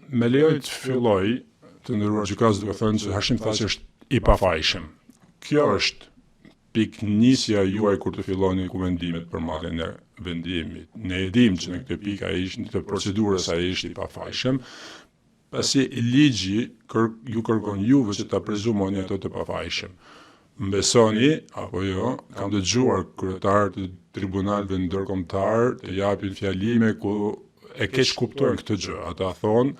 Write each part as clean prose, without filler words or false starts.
Me lejoj të filloj, të nderuar gjykatës, duke thënë që Hashim Thaçi është i pafajshëm. Kjo është piknisja juaj kur të filloni kuvendimet për marrjen e vendimit. Ne e dimë që në këtë pikë ai ishte, në procedurës ai ishte i pafajshëm, pasi ligji ju kërkon juve që ta prezumoni ato të pafajshëm. Mbesoni apo jo, kam dëgjuar kryetarë të tribunaleve ndërkombëtar të japin fjalime ku e keq kuptojnë këtë gjë. Ata thonë,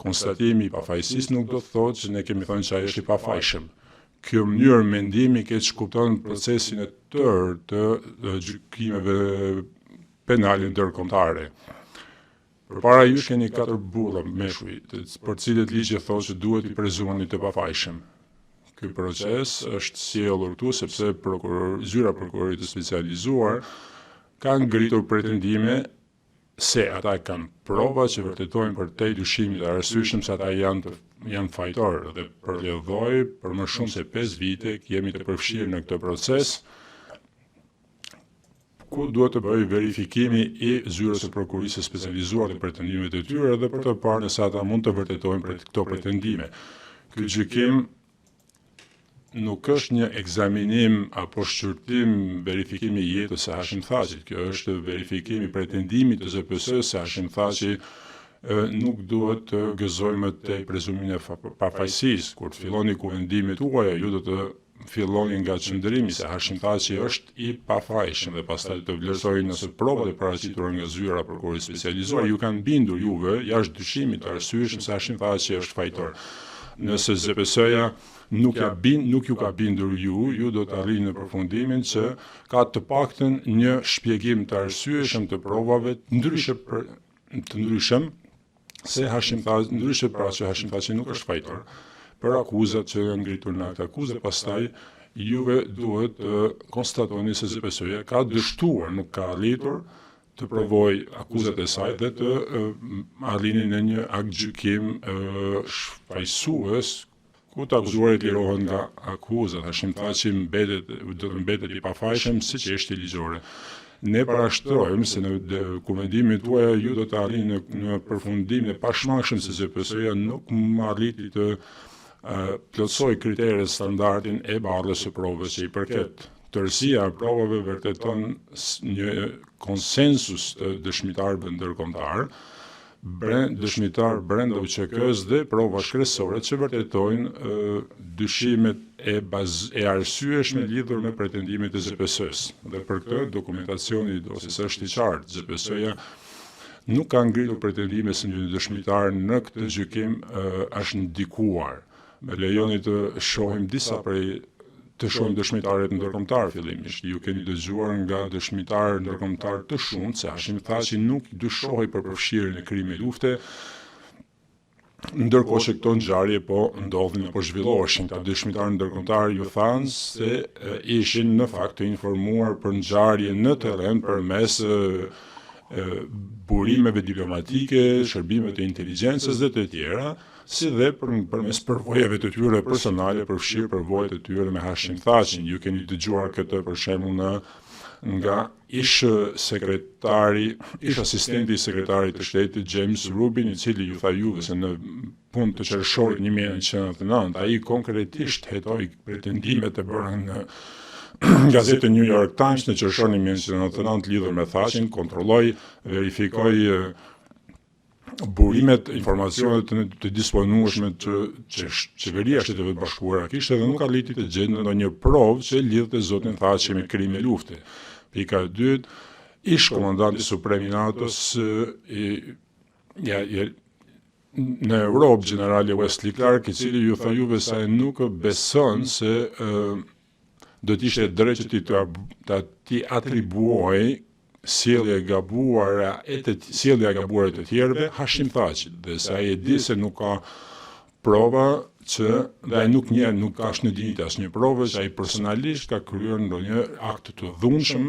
konstatimi i pafajësisë nuk do të thotë që ne kemi thënë që ai është i pafajshëm. Kjo mënyrë mendimi keq kupton procesin e tërë të gjykimeve penale ndërkombëtare. Përpara jush keni 4 burra meshkuj, për cilët ligji thotë që duhet i prezumoni të pafajshëm. Ky proces është sjellur këtu sepse zyra prokurorit të specializuar kanë ngritur pretendime se ata kanë prova që vërtetojnë për te dyshimit të arsyeshëm se ata janë fajtorë dhe përledhoj për më shumë se 5 vite jemi të përfshirë në këtë proces ku duhet të bëjë verifikimi i zyrës së prokurisë së specializuar të pretendimet e tyre dhe për të parë nëse ata mund të vërtetojnë për këto pretendime. Ky gjykim nuk është një ekzaminim apo shqyrtim verifikimi i jetës së Hashim Thaçit. Kjo është verifikimi pretendimit të ZPS-s se Hashim Thaçi nuk duhet të gëzojmë te prezumimin e pafajësisë. Kur të filloni kuvendimet tuaja, ju do të filloni nga qëndrimi se Hashim Thaçi është i pafajshëm dhe pastaj të vlerësojnë nëse provat e paraqitura nga zyra prokurorit specializuar ju kanë bindur juve jashtë dyshimit të arsyeshëm se Hashim Thaçi është fajtor. Nëse ZPS-ja nuk ju ka bindur ju do të arrini në përfundimin që ka të paktën një shpjegim të arsyeshëm të provave të ndryshëm se Hashim Thaçi, ndryshe pra që Hashim Thaçi nuk është fajtor, për akuzat që janë ngritur në akte akuzë, pastaj juve duhet të konstatoni se ZPS-ja ka dështuar, nuk ka arritur të provoj akuzat e saj dhe të arrini në një akt gjykim shfaqësues ku të akuzuarit lirohen nga akuzat. Hashim Thaçi do të mbetet i pafajshëm siç është ligjore. Ne parashtrojmë se në kuvendimin tuaj ju do të arrini në përfundim e pashmangshëm se ZPS-ja nuk arriti të plotësoj kriteret standardin e barrës së provës që i përket. Tërësia e provave vërteton një konsensus të dëshmitarëve ndërkombëtar, dëshmitar brenda UÇK-s dhe prova shkresore që vërtetojnë dyshimet e arsyeshme lidhur me pretendimet e ZPS-s. Dhe për këtë dokumentacioni i dosjes është i qartë. ZPS-ja nuk ka ngritur pretendime se një dëshmitar në këtë gjykim është ndikuar. Me lejoni të shohim disa prej dëshmitarët ndërkombëtar fillimisht. Ju keni dëgjuar nga dëshmitarë ndërkombëtar të shumtë se Hashim Thaçi nuk dyshohej për përfshirjen e krimit lufte, ndërkohë që këto ngjarje po ndodhin apo zhvilloheshin. Ka dëshmitarë ndërkombëtar ju thanë se ishin në fakt të informuar për ngjarje në terren përmes burimeve diplomatike, shërbimeve të inteligjencës dhe të tjera, si dhe përmes përvojave të tyre personale përfshirë përvojat e tyre me Hashim Thaçin. Ju keni dëgjuar këtë për shembull nga ish asistenti i sekretarit të shtetit James Rubin, i cili ju tha juve se në punë të qershorit 1999 ai konkretisht hetoi pretendimet e bëra në gazetën New York Times në qershorin 1999 lidhur me Thaçin, kontrolloi, verifikoi burimet, informacionet të disponueshme që qeveria e Shteteve të Bashkuara kishte dhe nuk arriti të gjendë ndonjë provë që lidhte zotin Thaçi me krime lufte. Pika e dytë, ish komandanti suprem i NATO-s në Europë, generali Wesley Clark, i cili ju tha juve se ai nuk beson se do të ishte drejt që ti atribuoj sjellja e gabuar e të tjerëve Hashim Thaçit, dhe se ai e di se nuk ka prova që dhe ai nuk ka as në ditë asnjë provë që ai personalisht ka kryer ndonjë akt të dhunshëm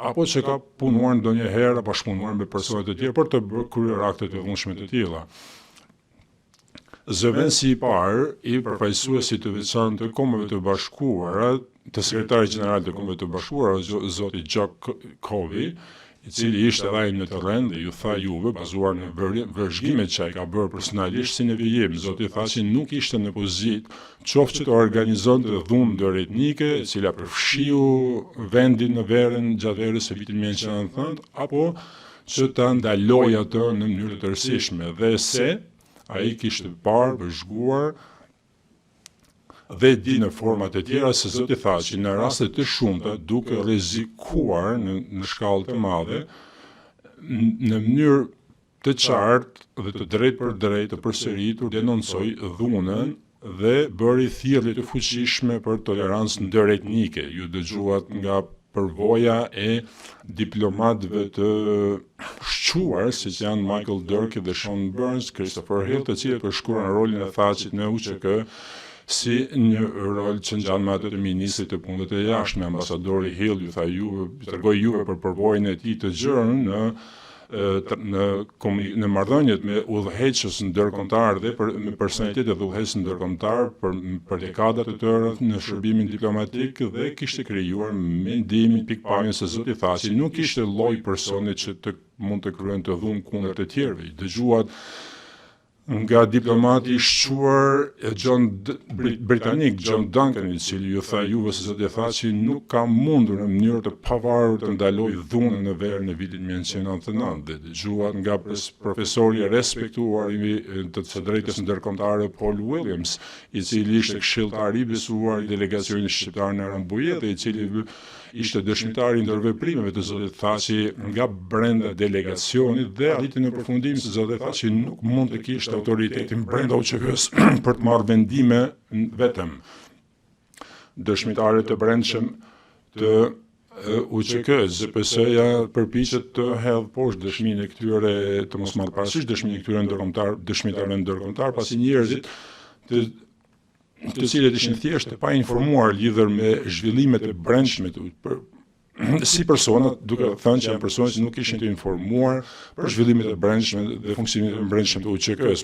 apo që ka punuar ndonjëherë apo bashkëpunuar me persona të tjerë për të kryer akte të dhunshme të tilla. Zëvendësi i parë i përfaqësuesit të veçantë të Kombeve të Bashkuara, të sekretarit gjeneral të Kombeve të Bashkuara, zoti Jack Covey, i cili ishte edhe ai në terren dhe ju tha juve, bazuar në vëzhgimet që ai ka bërë personalisht si në vijim, zoti tha që nuk ishte në pozitë qoftë që të organizonte dhunë ndërretnike, e cila përfshiu vendin në verën gjatë verës së vitit 1990, apo që ta ndaloj atë në mënyrë të tërësishme, dhe se ai kishte parë vëzhguar dhe di në format e tjera se zoti tha që në raste të shumta, duke rrezikuar në shkallë të madhe, në mënyrë të qartë dhe të drejtë për drejtë të përsëritur denoncoi dhunën dhe bëri thirrje të fuqishme për tolerancë ndëretnike. Ju dëgjuat nga përvoja e diplomatëve të shquar, siç janë Michael Durkee dhe Sean Burns, Christopher Hill, të cilët përshkruan rolin e Thachit në UÇK si një rol që ngjan me atë të ministrit të punëve të jashtme. Ambasadori Hill ju tha juve, tregoi juve për përvojën e tij të gjerë në marrëdhëniet me udhëheqës ndërkombëtar dhe me personalitetet dhe udhëheqës ndërkombëtar për dekada të tëra në shërbimin diplomatik, dhe kishte krijuar mendimin pikpamjen se zoti Thaçi nuk ishte lloj personi që të mund të kryente dhunë kundër të tjerëve. Dëgjuat nga diplomati i shquar britanik John Duncan, i cili ju tha juve se zoti Thaçi nuk ka mundur në mënyrë të pavarur të ndalojë dhunën në verën e vitit 1999, dhe dëgjuat nga profesori i respektuar të së drejtës ndërkombëtare Paul Williams, i cili ishte këshilltar i besuar i delegacionit shqiptar në Rambuje dhe i cili ishte dëshmitar i ndërveprimeve të zotit Thaçi nga brenda delegacionit, dhe arriti në përfundim se zoti Thaçi nuk mund të kishte autoritetin brenda UÇK-s për të marrë vendime vetëm. Dëshmitarët e brendshëm të UÇK-s, ZPS-ja përpiqet të hedhë poshtë dëshminë e këtyre, të mos marrë parasysh dëshminë e këtyre dëshmitarëve ndërkombëtar, pasi njerëzit të cilët ishin thjesht pa informuar lidhur me zhvillimet e brendshme si persona, duke thënë që janë persona që nuk ishin të informuar për zhvillimet e brendshme dhe funksionimin e brendshëm të UÇK-s.